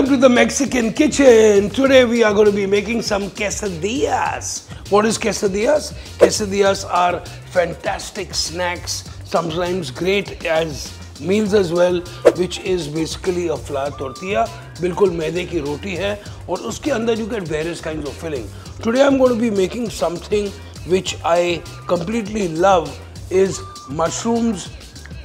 Welcome to the Mexican kitchen. Today we are going to be making some quesadillas. What is quesadillas? Quesadillas are fantastic snacks, sometimes great as meals as well, which is basically a flour tortilla. बिल्कुल मैदे की रोटी है और उसके अंदर you get various kinds of filling. Today I'm going to be making something which I completely love is mushrooms,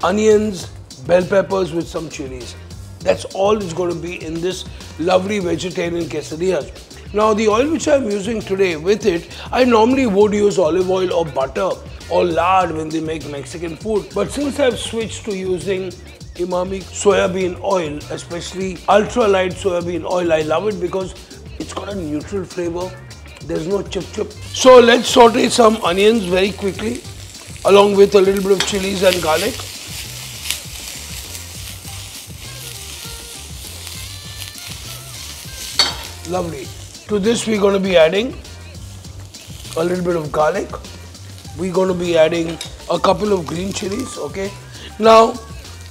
onions, bell peppers with some chilies. That's all is going to be in this lovely vegetarian quesadillas. Now the oil which I'm using today with it, I normally would use olive oil or butter or lard when they make Mexican food. But since I've switched to using Emami soybean oil, especially ultralite soybean oil, I love it because it's got a neutral flavor. There's no chip. So let's saute some onions very quickly along with a little bit of chilies and garlic. Lovely. To this we're going to be adding a little bit of garlic. We're going to be adding a couple of green chilies, okay? Now,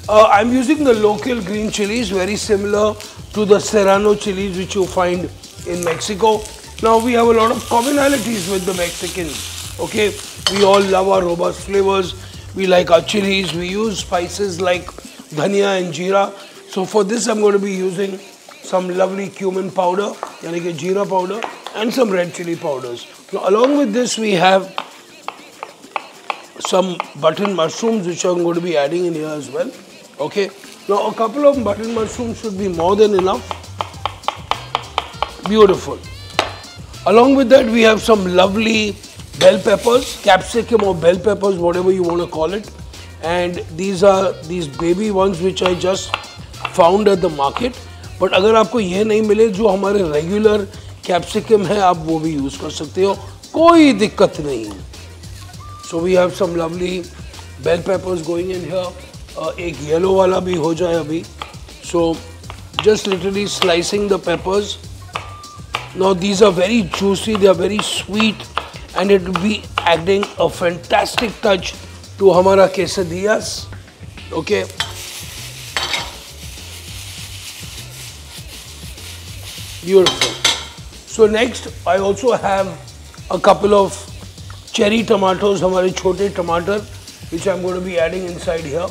I'm using the local green chilies, very similar to the serrano chilies which you find in Mexico. Now, we have a lot of commonalities with the Mexicans, okay? We all love our robust flavors. We like our chilies. We use spices like dhania and jeera. So for this, I'm going to be using some lovely cumin powder, yani ki jeera powder, and some red chili powders. Now, along with this, we have some button mushrooms, which I'm going to be adding in here as well. Okay. Now, a couple of button mushrooms should be more than enough. Beautiful. Along with that, we have some lovely bell peppers, capsicum or bell peppers, whatever you want to call it. And these are these baby ones which I just found at the market. But अगर आपको ये नहीं मिले जो हमारे regular capsicum है आप वो भी यूज़ कर सकते हो कोई दिक्कत नहीं है so we have some lovely bell peppers going in here एक येलो वाला भी हो जाए अभी so just literally slicing the peppers now these are very juicy they are very sweet and it will be adding a fantastic touch to हमारा quesadillas okay Beautiful. So next, I also have a couple of cherry tomatoes, हमारे छोटे टमाटर, which I'm going to be adding inside here,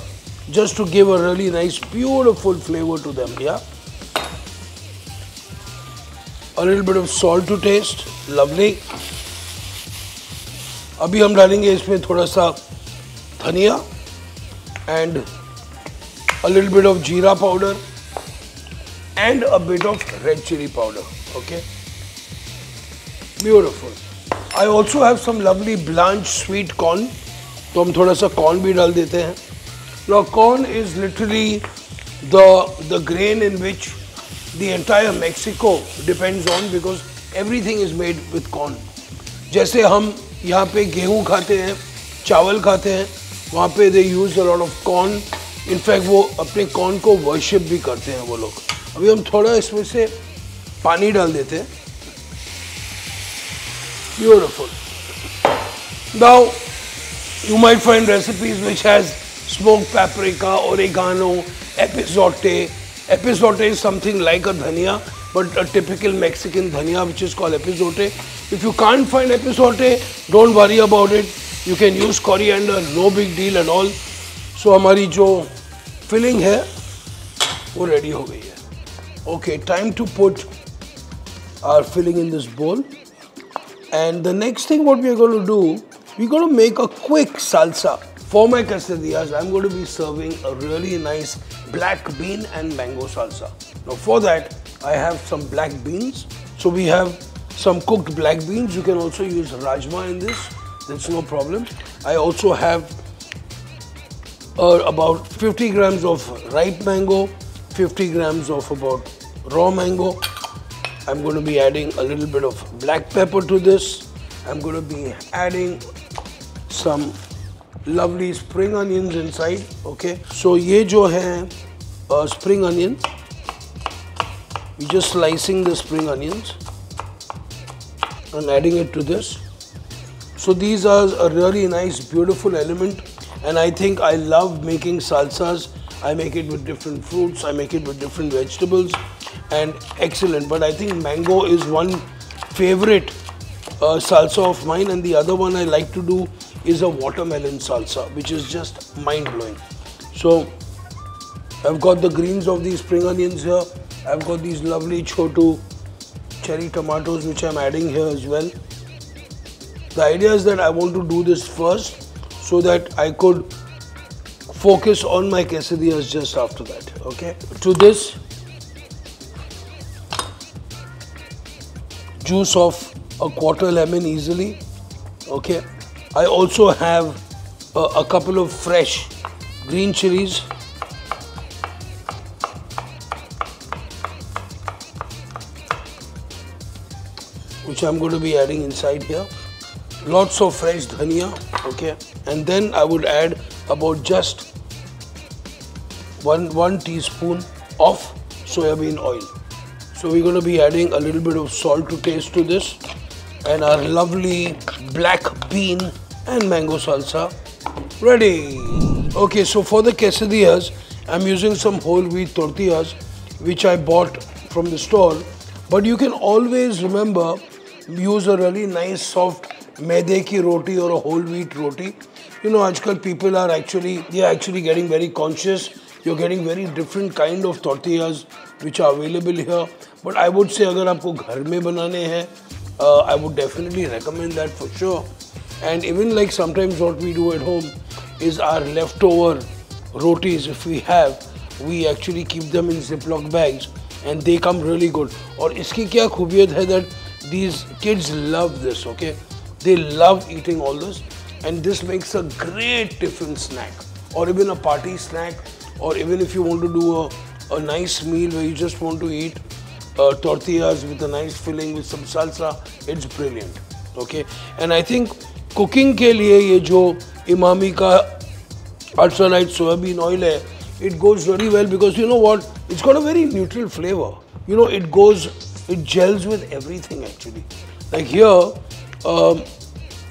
just to give a really nice, beautiful flavor to them. Yeah. A little bit of salt to taste. Lovely. अभी हम डालेंगे इसमें थोड़ा सा धनिया and a little bit of jeera powder. And a bit of red chili powder, okay? Beautiful. I also have some lovely blanched sweet corn. तो हम थोड़ा सा corn भी डाल देते हैं. Now corn is literally the grain in which the entire Mexico depends on because everything is made with corn. जैसे हम यहाँ पे गेहूँ खाते हैं, चावल खाते हैं, वहाँ पे they use a lot of corn. In fact वो अपने corn को worship भी करते हैं वो लोग. अभी हम थोड़ा इसमें से पानी डाल देते हैं Beautiful. Now you might find recipes which has smoked paprika, oregano, epazote. Epazote is something like a dhania but a typical Mexican dhania which is called epazote. If you can't find epazote, don't worry about it. You can use coriander, no big deal at all. So हमारी जो filling है वो ready हो गई है. Okay, time to put our filling in this bowl. And the next thing what we are going to do, we're going to make a quick salsa. For my quesadillas, I'm going to be serving a really nice black bean and mango salsa. Now for that, I have some black beans. So we have some cooked black beans. You can also use rajma in this. That's no problem. I also have about 50 grams of ripe mango, 50 grams of about raw mango. I'm going to be adding a little bit of black pepper to this. I'm going to be adding some lovely spring onions inside. Okay, so ये जो है spring onion, we're just slicing the spring onions and adding it to this. So these are a really nice, beautiful element, and I think I love making salsas. I make it with different fruits, I make it with different vegetables. and excellent. But I think mango is one favorite salsa of mine, and the other one I like to do is a watermelon salsa, which is just mind-blowing. So I've got the greens of these spring onions here. I've got these lovely chotu cherry tomatoes which I'm adding here as well. The idea is that I want to do this first so that I could focus on my quesadillas just after that. Okay. To this, juice of a quarter lemon easily. Okay. I also have a couple of fresh green chilies. Which I'm going to be adding inside here. Lots of fresh dhania, okay, and then I would add about just one teaspoon of soybean oil. So we're going to be adding a little bit of salt to taste to this, and our lovely black bean and mango salsa ready. Okay, so for the quesadillas, I'm using some whole wheat tortillas which I bought from the store, but you can always remember use a really nice soft maide ki roti or a whole wheat roti. You know, ajkal people are actually getting very conscious. You're getting very different kind of tortillas which are available here. But I would say agar aapko ghar mein banane hai, I would definitely recommend that for sure. And even like sometimes what we do at home is our leftover rotis, if we have, we actually keep them in Ziploc bags and they come really good. Aur iski kya khubiyat hai that these kids love this, okay? They love eating all this, and this makes a great tiffin snack, or even a party snack, or even if you want to do a nice meal where you just want to eat tortillas with a nice filling with some salsa, it's brilliant, okay? And I think cooking ke liye ye jo Emami ka Ultralite soybean oil hai, it goes really well because you know what? It's got a very neutral flavor. You know, it gels with everything actually. Like here,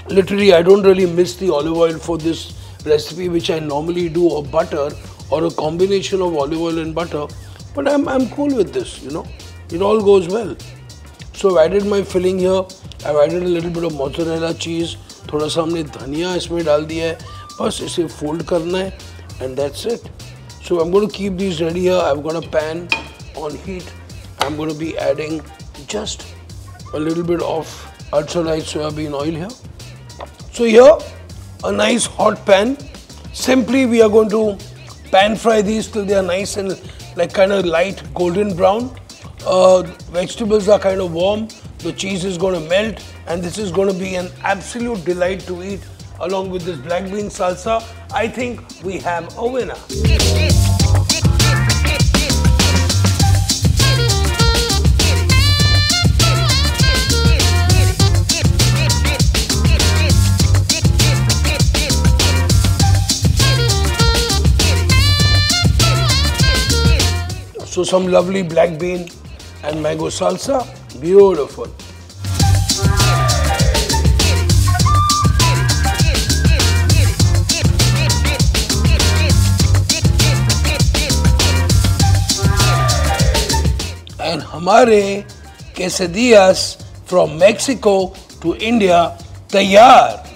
literally I don't really miss the olive oil for this recipe, which I normally do, or butter, or a combination of olive oil and butter. But I'm cool with this, you know. It all goes well. So I've added my filling here. I've added a little bit of mozzarella cheese. थोड़ा सा हमने धनिया इसमें डाल दिया है. बस इसे fold करना है, and that's it. So I'm going to keep these ready here. I've got a pan on heat. I'm going to be adding just a little bit of Ultralite soybean oil here. So here, a nice hot pan. Simply we are going to pan fry these till they are nice and like kind of light golden brown. Vegetables are kind of warm. The cheese is going to melt, and this is going to be an absolute delight to eat along with this black bean salsa. I think we have a winner. So some lovely black bean and mango salsa, beautiful. And हमारे quesadillas from Mexico to India तैयार.